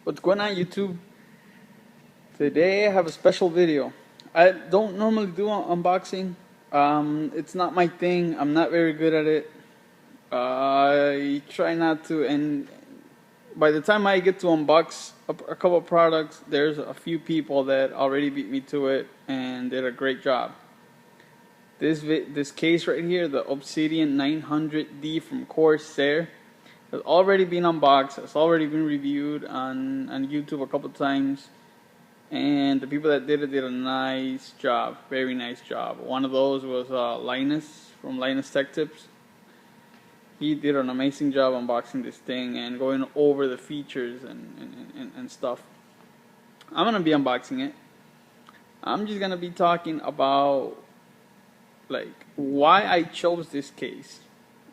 What's going on, YouTube? Today I have a special video. I don't normally do unboxing. It's not my thing. I'm not very good at it. I try not to, and by the time I get to unbox a couple of products, there's a few people that already beat me to it and did a great job. This case right here, the Obsidian 900D from Corsair, has already been unboxed. It's already been reviewed on YouTube a couple times, and the people that did it did a nice job, very nice job. One of those was Linus from Linus Tech Tips. He did an amazing job unboxing this thing and going over the features and stuff. I'm gonna be unboxing it. I'm just gonna be talking about why I chose this case.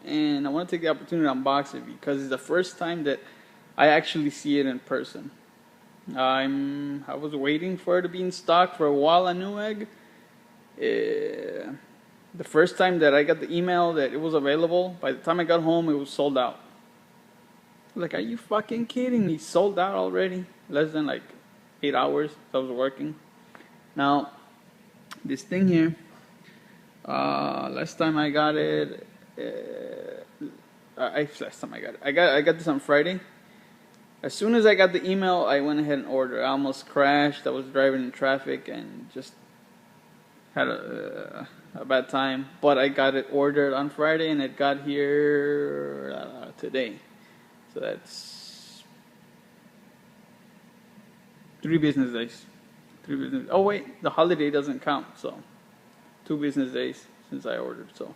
And I want to take the opportunity to unbox it because it's the first time that I actually see it in person. I was waiting for it to be in stock for a while on Newegg. The first time that I got the email that it was available, by the time I got home, it was sold out. Like, are you fucking kidding me? Sold out already? Less than 8 hours I was working. Now, this thing here, last time I got it, I got this on Friday. As soon as I got the email, I went ahead and ordered. I almost crashed. I was driving in traffic and just had a bad time. But I got it ordered on Friday and it got here today. So that's 3 business days. Oh wait, the holiday doesn't count. So 2 business days since I ordered. So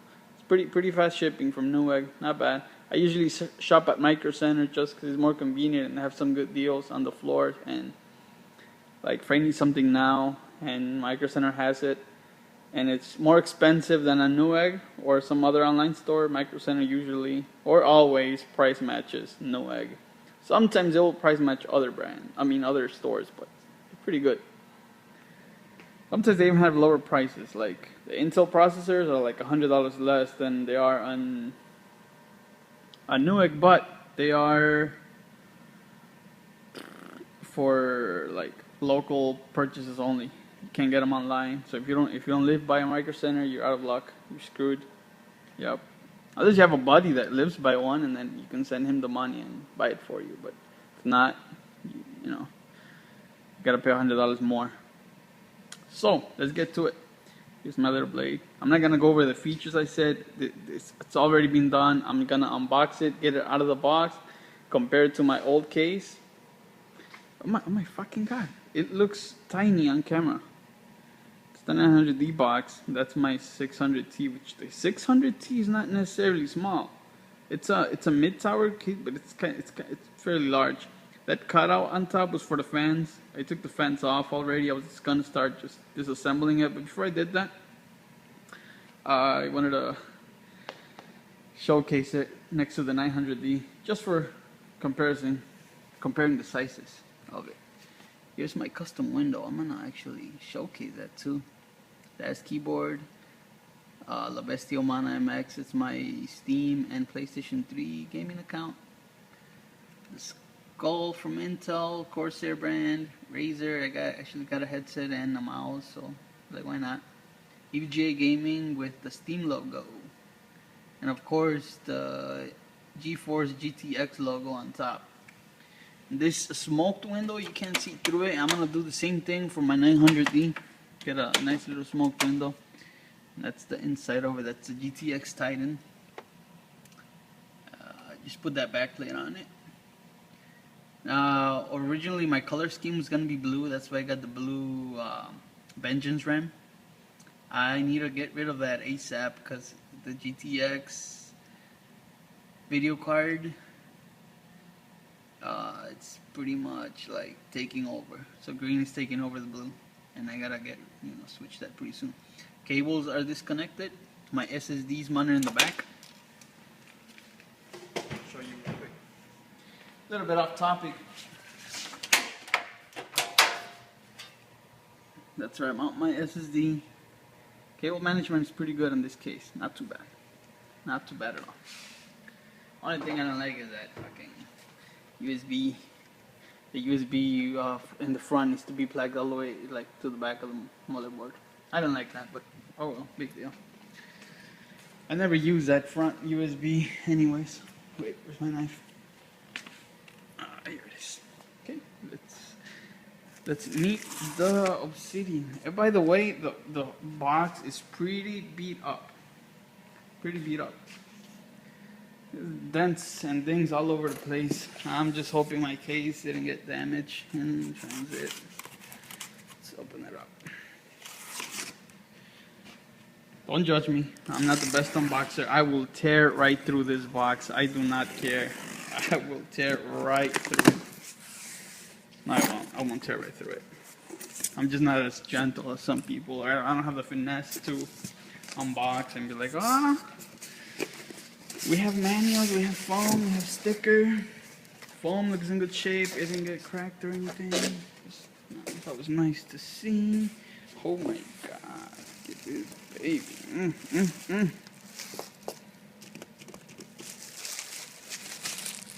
pretty fast shipping from Newegg, not bad. I usually shop at Micro Center just because it's more convenient and have some good deals on the floor. And if I need something now and Micro Center has it, and it's more expensive than a Newegg or some other online store, Micro Center usually or always price matches Newegg. Sometimes they will price match other stores, but they're pretty good. Sometimes they even have lower prices, like the Intel processors are $100 less than they are on Newegg, but they are for local purchases only. You can't get them online. So if you don't live by a Micro Center, you're out of luck. You're screwed. Yep. Unless you have a buddy that lives by one, and then you can send him the money and buy it for you. But if not, you gotta pay $100 more. So, let's get to it. Here's my little blade. I'm not going to go over the features I said. It's already been done. I'm going to unbox it, get it out of the box, compare it to my old case. Oh my fucking god. It looks tiny on camera. It's the 900D box. That's my 600T, which the 600T is not necessarily small. It's a mid-tower case, but it's fairly large. That cutout on top was for the fans. I took the fans off already. I was just gonna start just disassembling it, but before I did that, I wanted to showcase it next to the 900D just for comparing the sizes of it. Here's my custom window. I'm gonna actually showcase that too. That's keyboard, La Bestia Mana MX. It's my Steam and PlayStation 3 gaming account. Skull from Intel, Corsair brand, Razer. I actually got a headset and a mouse, so why not? EVGA Gaming with the Steam logo, and of course the GeForce GTX logo on top. This smoked window, you can't see through it. I'm gonna do the same thing for my 900D. Get a nice little smoked window. And that's the inside over. That's the GTX Titan. Just put that backplate on it. Originally my color scheme was gonna be blue. That's why I got the blue Vengeance RAM. I need to get rid of that ASAP because the GTX video card, it's pretty much taking over. So green is taking over the blue, and I gotta switch that pretty soon. Cables are disconnected. My SSD's mounted in the back. Show you real quick. A little bit off topic. That's where I mount my SSD. Cable management is pretty good in this case. Not too bad. Not too bad at all. Only thing I don't like is that fucking USB the USB in the front needs to be plugged all the way like to the back of the motherboard. I don't like that, but oh well, big deal. I never use that front USB anyways. Wait, where's my knife? Here it is. Okay, let's meet the obsidian. And by the way, the box is pretty beat up. Pretty beat up. Dents and things all over the place. I'm just hoping my case didn't get damaged in transit. Let's open it up. Don't judge me. I'm not the best unboxer. I will tear right through this box. I do not care. I will tear right through it. No, I won't. I won't tear right through it. I'm just not as gentle as some people. I don't have the finesse to unbox and be like, oh, we have manuals, we have foam, we have sticker. Foam looks in good shape. It didn't get cracked or anything. That was nice to see. Oh my god. Look at this baby.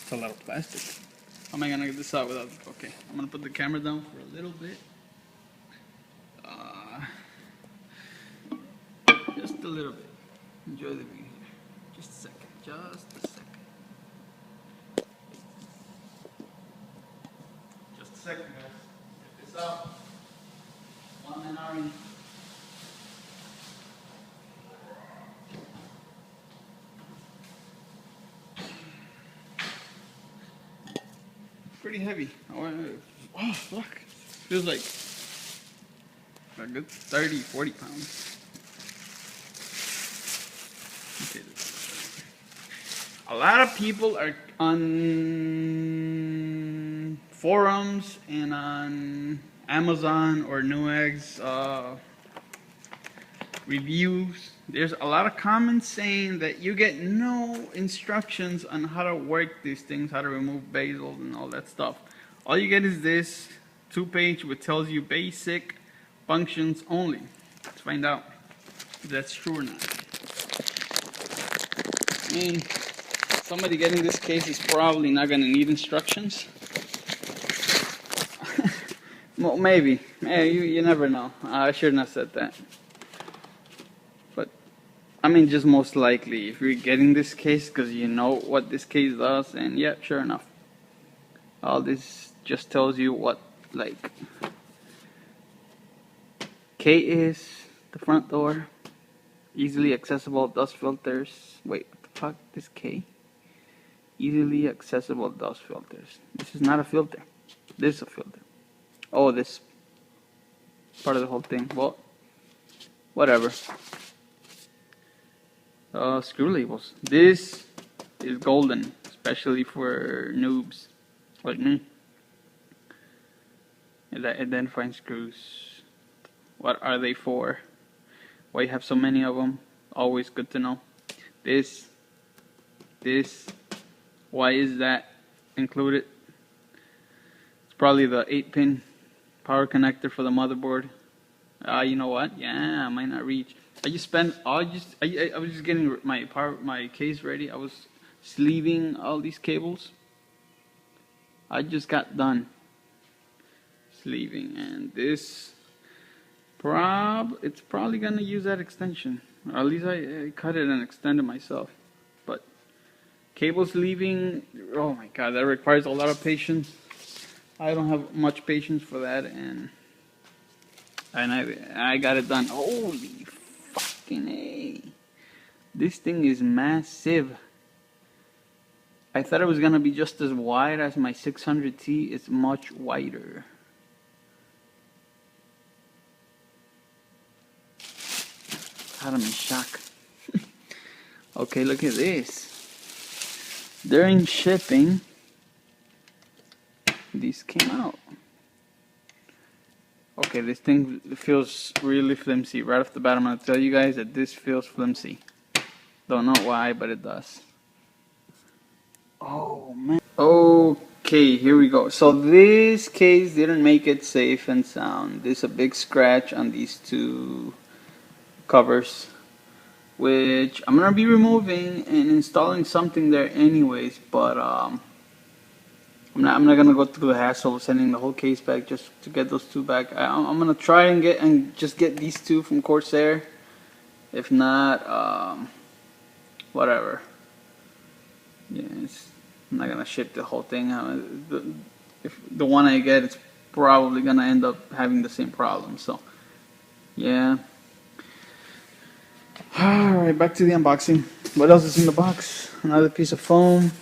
It's a lot of plastic. How am I gonna get this out without? Okay, I'm gonna put the camera down for a little bit. Just a little bit. Enjoy the view here. Just a second. Just a second. Just a second, guys. Get this out. One and orange. Pretty heavy. Oh, look. Feels like a good 30, 40 pounds. Okay. A lot of people are on forums and on Amazon or Newegg's reviews. There's a lot of comments saying that you get no instructions on how to work these things, how to remove bezels and all that stuff. All you get is this 2-page which tells you basic functions only. Let's find out if that's true or not. I mean, somebody getting this case is probably not going to need instructions. Well, maybe. You never know. I shouldn't have said that. But, I mean, just most likely, if you're getting this case because you know what this case does, and yeah, sure enough. All this just tells you what, like, K is, the front door, easily accessible dust filters. Wait, what the fuck? This K? Easily accessible dust filters. This is not a filter. This is a filter. Oh, this part of the whole thing. Well, whatever. Screw labels. This is golden, especially for noobs like me. Identifying screws. What are they for? Why you have so many of them? Always good to know. This. Why is that included? It's probably the 8-pin power connector for the motherboard. You know what? Yeah, I might not reach. I was just getting my case ready. I was sleeving all these cables. I just got done sleeving, and this it's probably gonna use that extension, or at least I cut it and extended myself. But cable sleeving, oh my god, that requires a lot of patience. I don't have much patience for that, and I got it done. Holy fucking A. This thing is massive. I thought it was gonna be just as wide as my 600T. It's much wider. God, I'm in shock. Okay, look at this. During shipping, these came out. Okay, this thing feels really flimsy. Right off the bat, I'm going to tell you guys that this feels flimsy. Don't know why, but it does. Oh, man. Okay, here we go. So this case didn't make it safe and sound. There's a big scratch on these two covers, which I'm going to be removing and installing something there anyways, but I'm not gonna go through the hassle of sending the whole case back just to get those two back. I'm gonna try and just get these two from Corsair. If not, whatever. Yeah, I'm not gonna ship the whole thing. If the one I get, it's probably gonna end up having the same problem. So, yeah. All right, back to the unboxing. What else is in the box? Another piece of foam.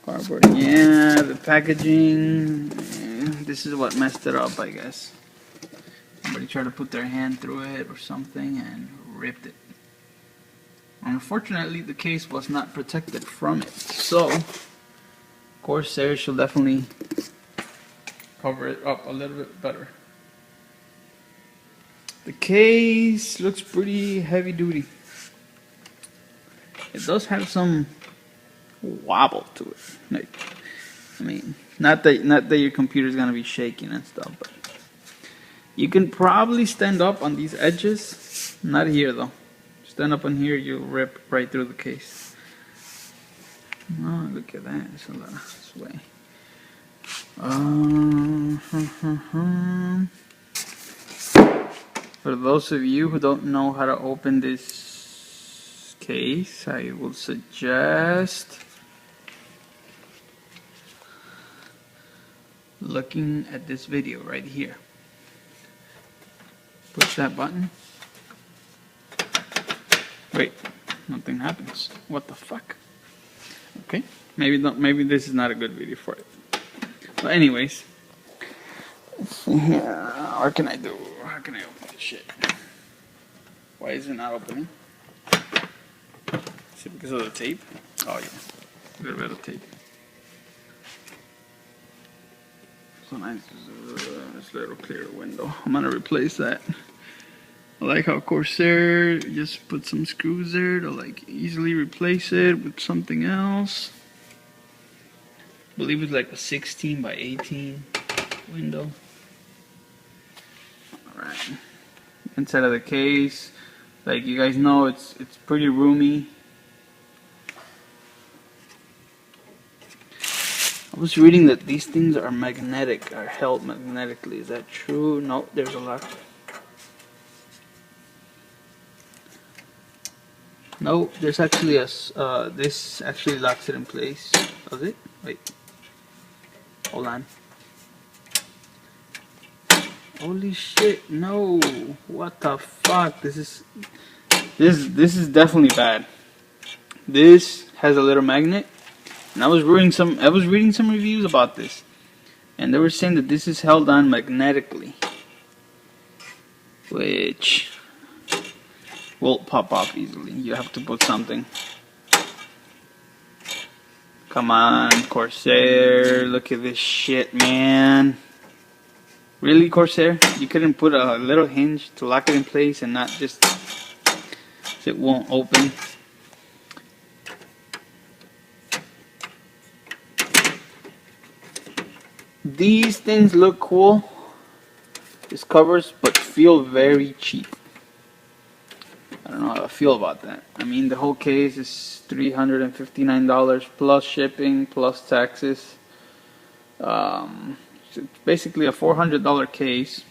Cardboard. Yeah, the packaging. This is what messed it up, I guess. Somebody tried to put their hand through it or something and ripped it. Unfortunately, the case was not protected from it, so Corsair should definitely cover it up a little bit better. The case looks pretty heavy duty. It does have some wobble to it. Like, I mean, not that your computer's gonna be shaking and stuff, but you can probably stand up on these edges. Not here though. Stand up on here, you'll rip right through the case. Oh, look at that. It's a lot of sway. For those of you who don't know how to open this case, I will suggest looking at this video right here. Push that button. Wait, nothing happens. What the fuck? Okay, maybe this is not a good video for it. But anyways, let's see here. What can I do? How can I open this shit? Why is it not opening? Is it because of the tape? Oh yeah, a little bit of tape. So nice, this little clear window. I'm gonna replace that. I like how Corsair just put some screws there to like easily replace it with something else. I believe it's like a 16 by 18 window. Alright. Inside of the case, like you guys know, it's pretty roomy. I was reading that these things are magnetic, are held magnetically. Is that true? No, there's a lock. No, there's actually a, this actually locks it in place. Does it? Wait. Hold on. Holy shit, no. What the fuck? This is definitely bad. This has a little magnet. And I was reading some reviews about this. And they were saying that this is held on magnetically. Which will pop off easily. You have to put something. Come on, Corsair. Look at this shit, man. Really, Corsair? You couldn't put a little hinge to lock it in place and not just... it won't open. These things look cool. These covers, but feel very cheap. I don't know how I feel about that. I mean, the whole case is $359 plus shipping, plus taxes. It's basically a $400 case.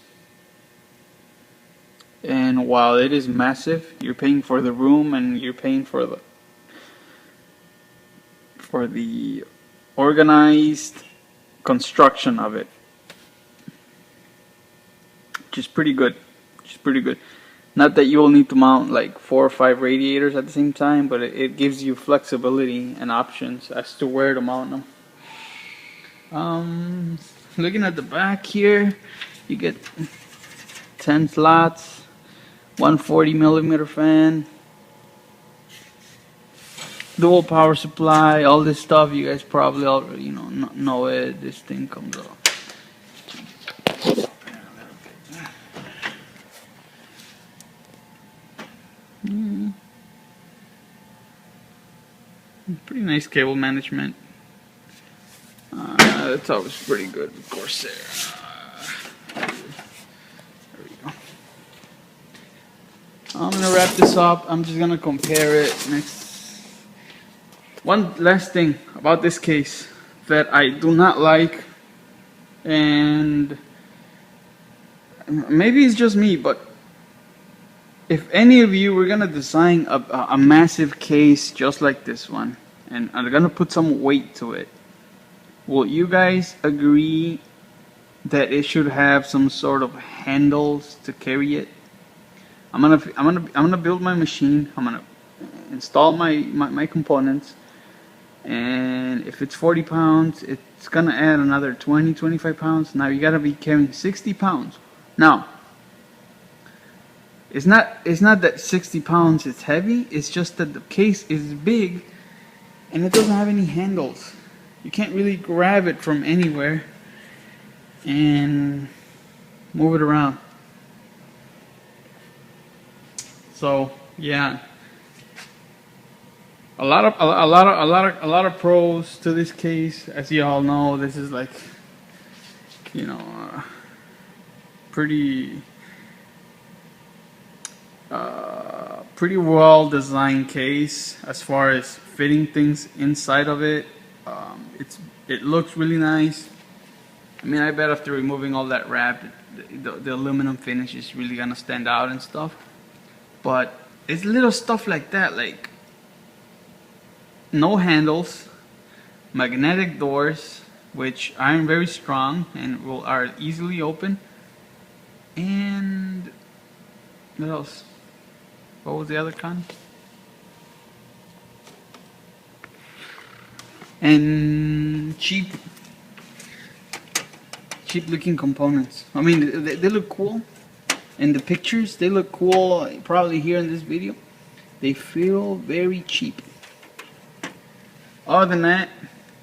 And while it is massive, you're paying for the room and you're paying for the organized construction of it. Which is pretty good. Not that you will need to mount like 4 or 5 radiators at the same time, but it gives you flexibility and options as to where to mount them. Looking at the back here, you get 10 slots, 140mm fan, dual power supply, all this stuff. You guys probably already know it. This thing comes up. Pretty nice cable management. That's always pretty good with Corsair. There we go. I'm gonna wrap this up. I'm just gonna compare it next. One last thing about this case. that I do not like, and maybe it's just me, but if any of you were gonna design a massive case just like this one, and are gonna put some weight to it, will you guys agree that it should have some sort of handles to carry it? I'm gonna build my machine. I'm gonna install my components, and if it's 40 pounds, it's gonna add another 20-25 pounds. Now you gotta be carrying 60 pounds. Now, it's not that 60 pounds is heavy. It's just that the case is big, and it doesn't have any handles. You can't really grab it from anywhere and move it around. So yeah, a lot of pros to this case. As you all know, this is like, you know, pretty well designed case as far as fitting things inside of it. It looks really nice. I mean, I bet after removing all that wrap, the aluminum finish is really gonna stand out and stuff. But it's little stuff like that, like no handles, magnetic doors, which aren't very strong and are easily open, and what else? What was the other con? And cheap looking components. I mean, they look cool in the pictures. They look cool probably here in this video. They feel very cheap. Other than that,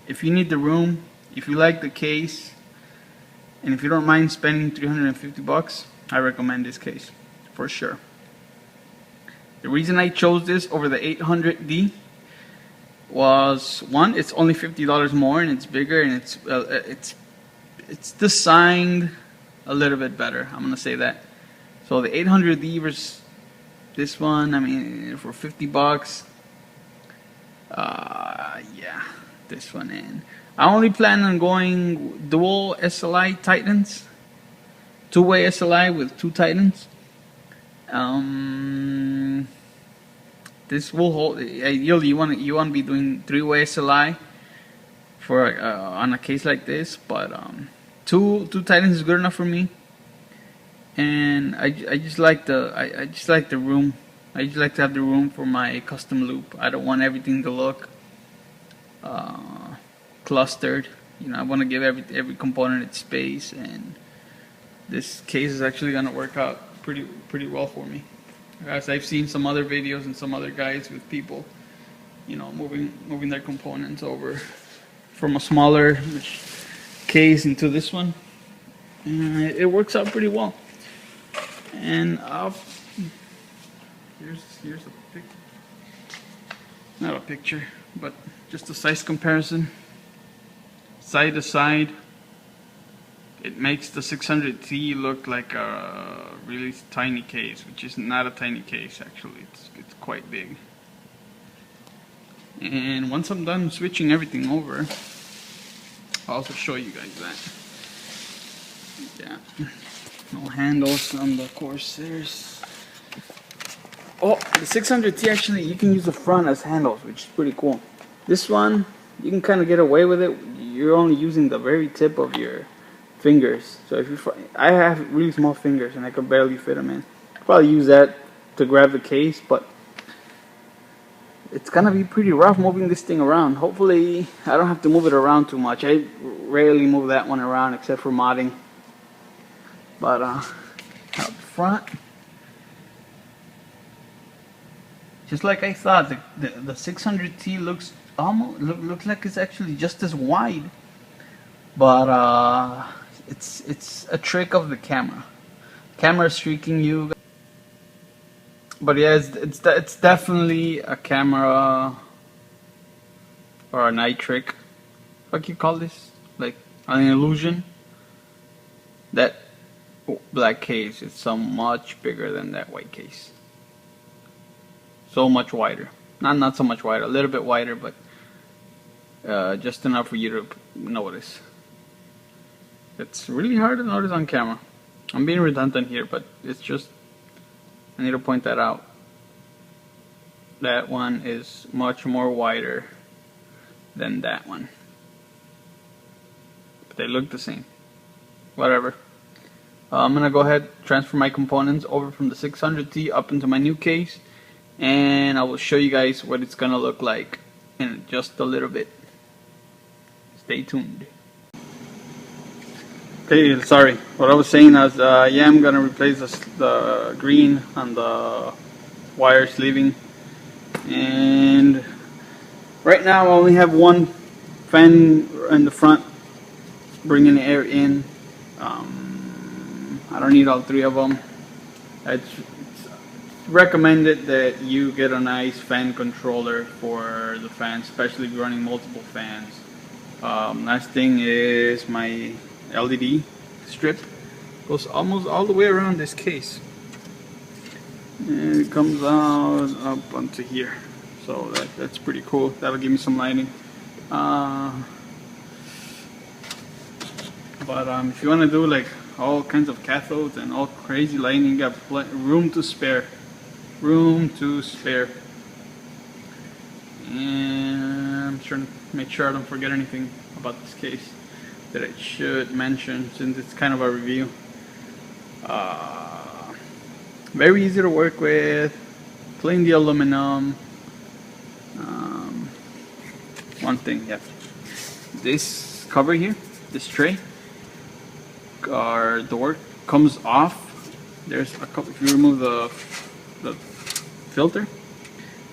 if you need the room, if you like the case, and if you don't mind spending 350 bucks, I recommend this case for sure. The reason I chose this over the 800D was, one, it's only $50 more and it's bigger, and it's designed a little bit better. I'm gonna say that. So the 800D versus this one, I mean, for 50 bucks, yeah, this one. And I only plan on going dual SLI Titans, two-way SLI with two Titans. This will hold. Ideally, you want to be doing three-way SLI for on a case like this, but two Titans is good enough for me. And I just like the room. I just like to have the room for my custom loop. I don't want everything to look clustered. You know, I want to give every component its space, and this case is actually gonna work out pretty well for me. As I've seen some other videos and some other guys with people, you know, moving their components over from a smaller case into this one, and it works out pretty well. And here's a picture, not a picture, but just a size comparison, side to side. It makes the 600T look like a really tiny case, which is not a tiny case actually. It's quite big. And once I'm done switching everything over, I'll also show you guys that. Yeah, no handles on the Corsairs. Oh, the 600T actually, you can use the front as handles, which is pretty cool. This one, you can kind of get away with it. You're only using the very tip of your fingers. So if I have really small fingers and I could barely fit them in. I'll probably use that to grab the case, but it's gonna be pretty rough moving this thing around. Hopefully I don't have to move it around too much. I rarely move that one around except for modding. But out front, just like I thought, the 600T looks looks like it's actually just as wide. But it's a trick of the camera. Camera's tricking you. But yeah, it's definitely a camera or an eye trick. What do you call this? Like an illusion. That black case is so much bigger than that white case. So much wider. Not so much wider. A little bit wider, but just enough for you to notice. It's really hard to notice on camera. I'm being redundant here, but it's just, I need to point that out. That one is much more wider than that one. But they look the same. Whatever. I'm gonna go ahead, transfer my components over from the 600T up into my new case, and I will show you guys what it's gonna look like in just a little bit. Stay tuned. Okay, sorry. What I was saying is, yeah, I'm gonna replace the green on the wire sleeving, and right now I only have one fan in the front, bringing air in. I don't need all three of them. It's recommended that you get a nice fan controller for the fan, especially if you're running multiple fans. Last thing is my LED strip. Goes almost all the way around this case. And it comes out up onto here. So that's pretty cool. That'll give me some lighting. But if you want to do like all kinds of cathodes and all crazy lighting, you got room to spare. Room to spare. And I'm trying to make sure I don't forget anything about this case that I should mention, since it's kind of a review. Very easy to work with. Clean the aluminum. One thing, yeah. This cover here, this tray, our door comes off. There's a couple. If you remove the filter,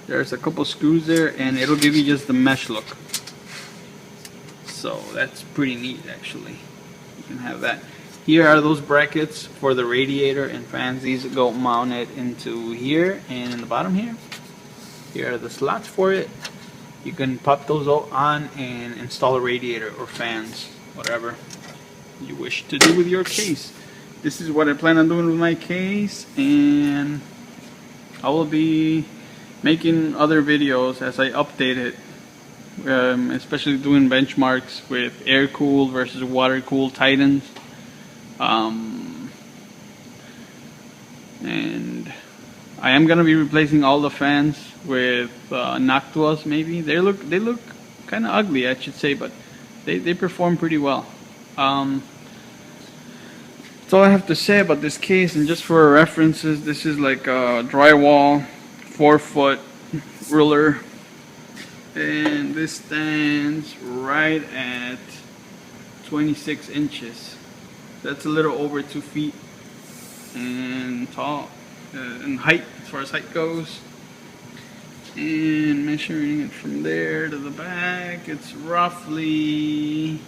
there's a couple screws there, and it'll give you just the mesh look. So that's pretty neat, actually. You can have that. Here are those brackets for the radiator and fans. These go mounted into here, and in the bottom here, here are the slots for it. You can pop those on and install a radiator or fans, whatever you wish to do with your case. This is what I plan on doing with my case, and I will be making other videos as I update it, especially doing benchmarks with air-cooled versus water-cooled Titans. And I am gonna be replacing all the fans with Noctuas. Maybe they look kind of ugly, I should say, but they perform pretty well. That's all I have to say about this case. And just for references, this is like a drywall 4-foot ruler, and this stands right at 26 inches. That's a little over 2 feet and tall, in height, as far as height goes. And measuring it from there to the back, it's roughly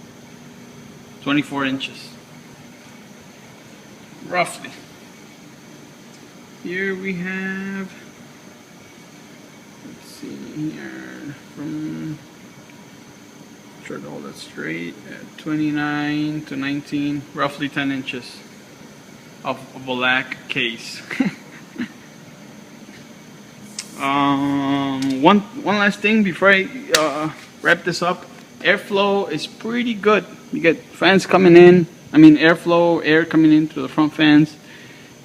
24 inches. Roughly. Here we have, let's see here, from, try to hold that straight, at 29 to 19, roughly 10 inches of a black case. One last thing before I wrap this up. Airflow is pretty good. You get fans coming in, airflow, air coming in through the front fans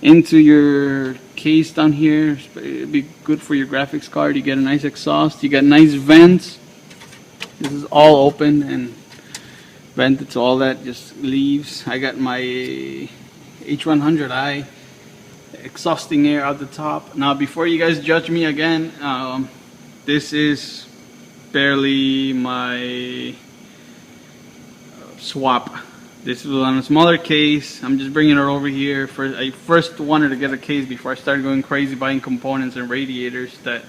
into your case down here. It'd be good for your graphics card. You get a nice exhaust. You get nice vents. This is all open and vented, so all that just leaves. I got my H100i exhausting air out the top. Now, before you guys judge me again, this is barely my swap. This was on a smaller case. I'm just bringing it over here. I first wanted to get a case before I started going crazy buying components and radiators that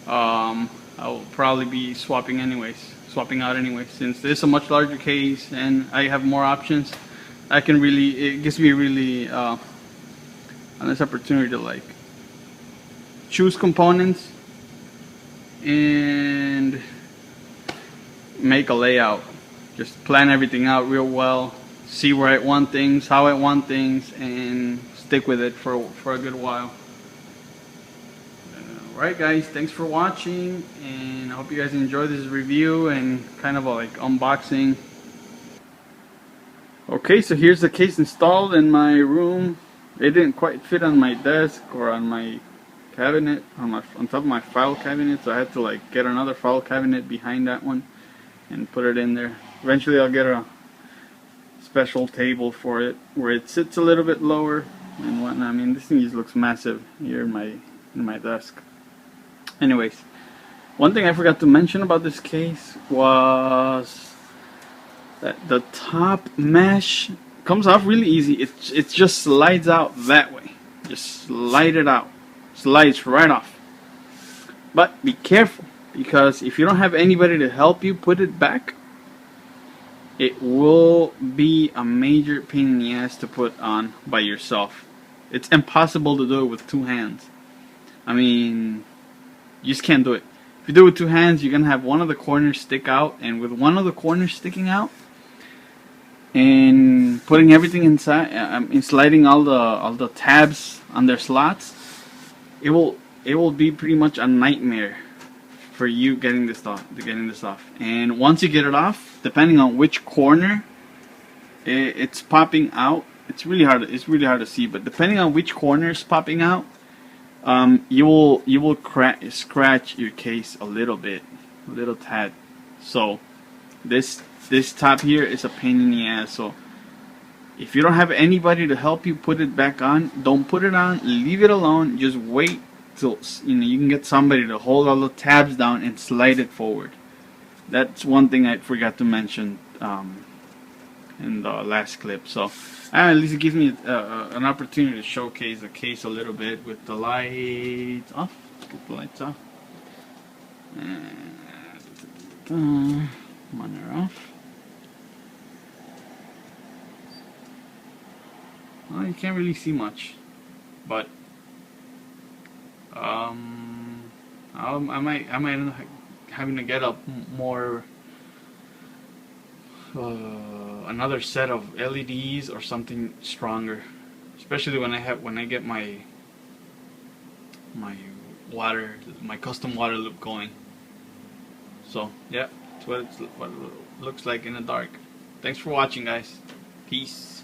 I will probably be swapping out anyways. Since this is a much larger case and I have more options, it gives me really a nice opportunity to like choose components and make a layout. Just plan everything out real well, see where I want things, how I want things, and stick with it for a good while. Alright guys, thanks for watching, and I hope you guys enjoyed this review and kind of a like unboxing. Okay, so here's the case installed in my room. It didn't quite fit on my desk or on my cabinet, on top of my file cabinet, so I had to like get another file cabinet behind that one and put it in there. Eventually I'll get a special table for it where it sits a little bit lower and whatnot. I mean, this thing just looks massive here in my desk. Anyways, one thing I forgot to mention about this case was that the top mesh comes off really easy. It just slides out that way. Just slide it out. Slides right off. But be careful, because if you don't have anybody to help you put it back, it will be a major pain in the ass to put on by yourself. It's impossible to do it with two hands. I mean, you just can't do it. If you do it with two hands, you're gonna have one of the corners stick out, and with one of the corners sticking out and putting everything inside, and sliding all the tabs on their slots, it will be pretty much a nightmare for you getting this off. And once you get it off, depending on which corner it's popping out, it's really hard to see, but depending on which corner is popping out, you will scratch your case a little tad. So this top here is a pain in the ass. So if you don't have anybody to help you put it back on, don't put it on. Leave it alone. Just wait till you can get somebody to hold all the tabs down and slide it forward. That's one thing I forgot to mention in the last clip. So at least it gives me an opportunity to showcase the case a little bit with the lights off. Get the lights off. Monitor off. Well, you can't really see much, but I might end up having to get up more. Another set of LEDs or something stronger, especially when I get my custom water loop going. So yeah, that's what it looks like in the dark. Thanks for watching, guys. Peace.